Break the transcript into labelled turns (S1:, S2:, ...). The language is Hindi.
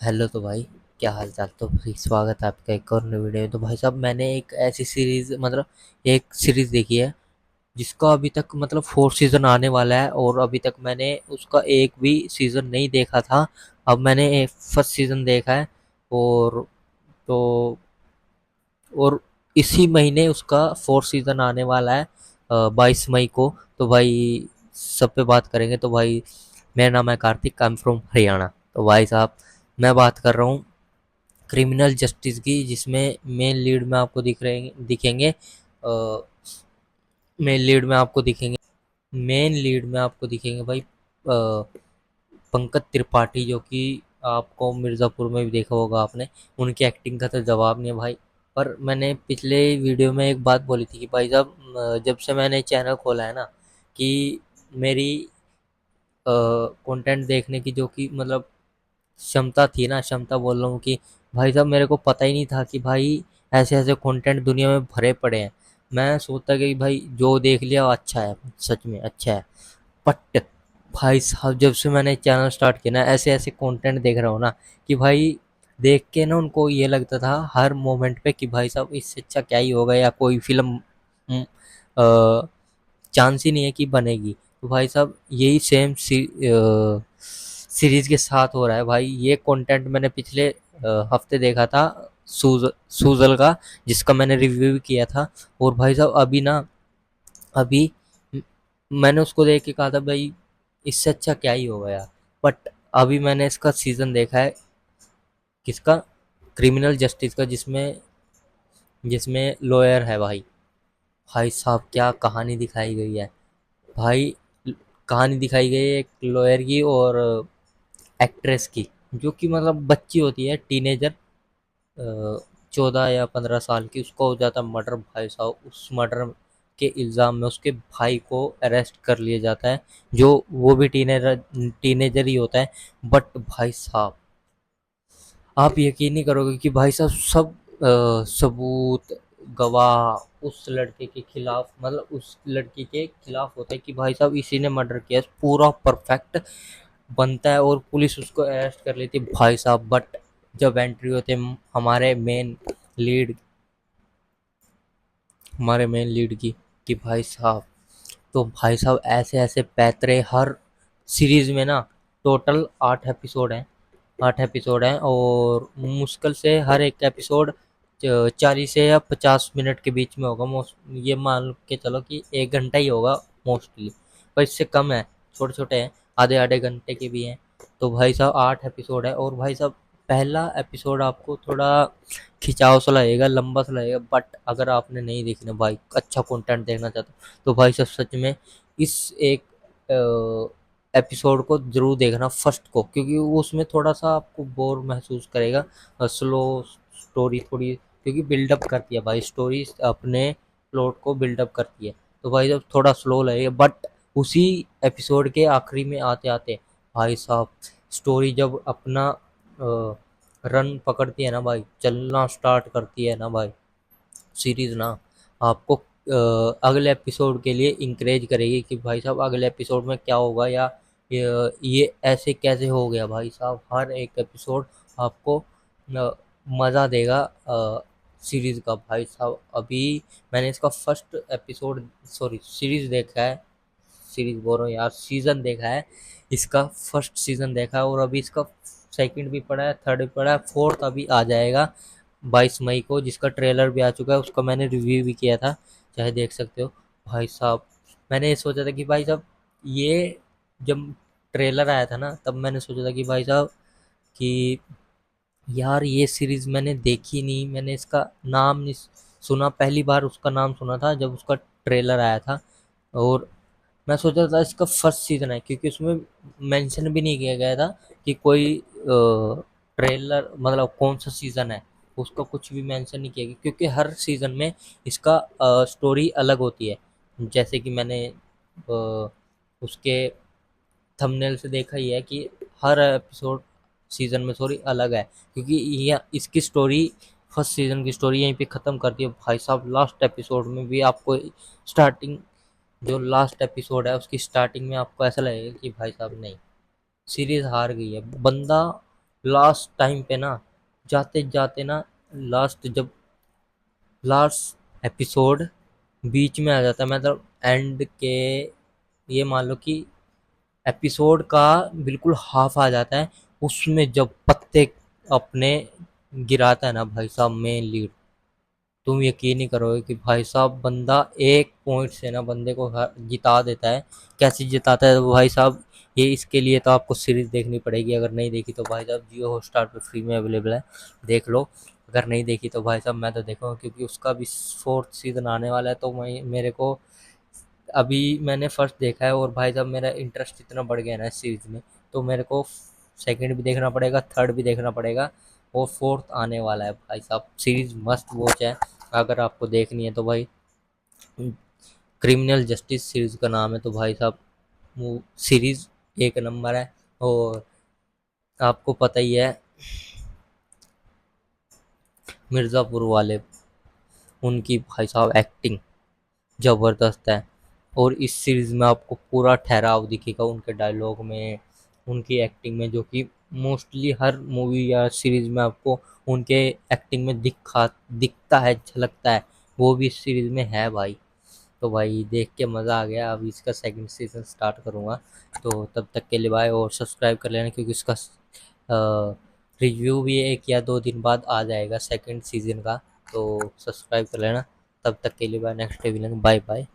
S1: हेलो तो भाई, क्या हाल चाल। तो भाई स्वागत है आपका एक और नई वीडियो में। तो भाई साहब, मैंने एक ऐसी सीरीज एक सीरीज देखी है जिसका अभी तक फोर्थ सीजन आने वाला है, और अभी तक मैंने उसका एक भी सीजन नहीं देखा था। अब मैंने फर्स्ट सीजन देखा है। और तो और इसी महीने उसका फोर्थ सीजन आने वाला है, 22 मई को। तो भाई सब पे बात करेंगे। तो भाई मेरा नाम है Kartik, I am from Haryana. तो भाई साहब, मैं बात कर रहा हूँ क्रिमिनल जस्टिस की, जिसमें दिखेंगे मेन लीड में आपको दिखेंगे भाई पंकज त्रिपाठी, जो कि आपको मिर्ज़ापुर में भी देखा होगा आपने। उनकी एक्टिंग का तो जवाब नहीं है भाई। पर मैंने पिछले वीडियो में एक बात बोली थी कि भाई साहब, जब से मैंने चैनल खोला है ना, कि मेरी कंटेंट देखने की जो कि क्षमता थी ना, क्षमता बोल रहा हूँ कि भाई साहब, मेरे को पता ही नहीं था कि भाई ऐसे ऐसे कंटेंट दुनिया में भरे पड़े हैं। मैं सोचता कि भाई जो देख लिया वो अच्छा है, सच में अच्छा है। बट भाई साहब, जब से मैंने चैनल स्टार्ट किया ना, ऐसे ऐसे कंटेंट देख रहा हूँ ना, कि भाई देख के ना उनको ये लगता था हर मोमेंट पे कि भाई साहब इससे अच्छा क्या ही होगा, या कोई फिल्म चांस ही नहीं है कि बनेगी। तो भाई साहब, यही सेम सीरीज के साथ हो रहा है भाई। ये कंटेंट मैंने पिछले हफ्ते देखा था, सूजल का, जिसका मैंने रिव्यू भी किया था। और भाई साहब, अभी म- मैंने उसको देख के कहा था भाई इससे अच्छा क्या ही होगा यार। बट अभी मैंने इसका सीजन देखा है, किसका, क्रिमिनल जस्टिस का, जिसमें जिसमें लॉयर है भाई। भाई साहब, क्या कहानी दिखाई गई है भाई। कहानी दिखाई गई है एक लॉयर की और एक्ट्रेस की, जो कि बच्ची होती है, टीनेजर, 14 या 15 साल की। उसका हो जाता है मर्डर भाई साहब। उस मर्डर के इल्ज़ाम में उसके भाई को अरेस्ट कर लिया जाता है, जो वो भी टीनेजर टीनेजर ही होता है। बट भाई साहब, आप यकीन नहीं करोगे कि भाई साहब सब सबूत, गवाह उस लड़के के खिलाफ, उस लड़की के खिलाफ होता है कि भाई साहब इसी ने मर्डर किया, पूरा परफेक्ट बनता है, और पुलिस उसको अरेस्ट कर लेती है भाई साहब। बट जब एंट्री होते हैं लीड हमारे मेन लीड की, कि भाई साहब, तो भाई साहब ऐसे ऐसे पैतरे हर सीरीज में ना। टोटल 8 एपिसोड हैं, 8 एपिसोड हैं, और मुश्किल से हर एक एपिसोड 40 से या 50 मिनट के बीच में होगा। मोस्ट ये मान के चलो कि 1 घंटा ही होगा मोस्टली, पर इससे कम है। छोटे छोटे हैं, आधे आधे घंटे के भी हैं। तो भाई साहब 8 एपिसोड है, और भाई साहब पहला एपिसोड आपको थोड़ा खिंचाव सा लगेगा, लंबा सा लगेगा। बट अगर आपने नहीं देखना भाई, अच्छा कंटेंट देखना चाहते हो, तो भाई साहब सच में इस एक एपिसोड को जरूर देखना, फर्स्ट को, क्योंकि वो उसमें थोड़ा सा आपको बोर महसूस करेगा। स्लो स्टोरी थोड़ी, क्योंकि बिल्डअप करती है भाई, स्टोरी अपने प्लॉट को बिल्डअप करती है। तो भाई जब थोड़ा स्लो लगेगा, बट उसी एपिसोड के आखिरी में आते आते भाई साहब स्टोरी जब अपना रन पकड़ती है ना भाई, चलना स्टार्ट करती है ना भाई, सीरीज ना, आपको अगले एपिसोड के लिए इंकरेज करेगी कि भाई साहब अगले एपिसोड में क्या होगा, या ये ऐसे कैसे हो गया। भाई साहब हर एक एपिसोड आपको मज़ा देगा सीरीज का। भाई साहब अभी मैंने इसका फर्स्ट एपिसोड, सॉरी सीरीज देखा है, सीरीज बोल रहा हूँ यार, सीजन देखा है। इसका फर्स्ट सीजन देखा है, और अभी इसका सेकंड भी पड़ा है, थर्ड भी पड़ा है, फोर्थ अभी आ जाएगा 22 मई को, जिसका ट्रेलर भी आ चुका है। उसका मैंने रिव्यू भी किया था, चाहे देख सकते हो। भाई साहब मैंने ये सोचा था कि भाई साहब, ये जब ट्रेलर आया था ना, तब मैंने सोचा था कि भाई साहब, कि यार ये सीरीज मैंने देखी नहीं, मैंने इसका नाम नहीं सुना। पहली बार उसका नाम सुना था जब उसका ट्रेलर आया था। और मैं सोच रहा था इसका फर्स्ट सीजन है, क्योंकि उसमें मेंशन भी नहीं किया गया था कि कोई ट्रेलर, कौन सा सीजन है, उसका कुछ भी मेंशन नहीं किया गया, क्योंकि हर सीजन में इसका स्टोरी अलग होती है। जैसे कि मैंने उसके थंबनेल से देखा ही है कि हर एपिसोड सीजन में स्टोरी अलग है, क्योंकि यह इसकी स्टोरी, फर्स्ट सीजन की स्टोरी यहीं पे ख़त्म करती है भाई साहब। लास्ट एपिसोड में भी आपको स्टार्टिंग, जो लास्ट एपिसोड है उसकी स्टार्टिंग में आपको ऐसा लगेगा कि भाई साहब नहीं, सीरीज हार गई है। बंदा लास्ट टाइम पे ना, जाते जाते ना, जब लास्ट एपिसोड बीच में आ जाता है, मतलब एंड के, ये मान लो कि एपिसोड का बिल्कुल हाफ आ जाता है, उसमें जब पत्ते अपने गिराता है ना भाई साहब मेन लीड, तुम यकीन नहीं करोगे कि भाई साहब बंदा एक पॉइंट से ना बंदे को जिता देता है। कैसे जिताता है वो भाई साहब, ये इसके लिए तो आपको सीरीज देखनी पड़ेगी, अगर नहीं देखी तो भाई साहब जियो हॉटस्टार पे फ्री में अवेलेबल है, देख लो। अगर नहीं देखी तो भाई साहब मैं तो देखूंगा, क्योंकि उसका भी फोर्थ सीजन आने वाला है, तो मैं मेरे को अभी मैंने फर्स्ट देखा है और भाई साहब मेरा इंटरेस्ट इतना बढ़ गया ना इस सीरीज में, तो मेरे को सेकंड भी देखना पड़ेगा, थर्ड भी देखना पड़ेगा, और फोर्थ आने वाला है भाई साहब। सीरीज मस्त वॉच है, अगर आपको देखनी है तो भाई। क्रिमिनल जस्टिस सीरीज का नाम है, तो भाई साहब वो सीरीज एक नंबर है। और आपको पता ही है, मिर्ज़ापुर वाले, उनकी भाई साहब एक्टिंग ज़बरदस्त है। और इस सीरीज़ में आपको पूरा ठहराव दिखेगा उनके डायलॉग में, उनकी एक्टिंग में, जो कि मोस्टली हर मूवी या सीरीज़ में आपको उनके एक्टिंग में दिखता है, झलकता है, वो भी इस सीरीज़ में है भाई। तो भाई देख के मज़ा आ गया, अब इसका सेकंड सीज़न स्टार्ट करूँगा। तो तब तक के लिए बाय, और सब्सक्राइब कर लेना, क्योंकि इसका रिव्यू भी 1 या 2 दिन बाद आ जाएगा सेकंड सीज़न का, तो सब्सक्राइब कर लेना। तब तक के लिए बाय, नेक्स्ट वीडियो में बाय बाय।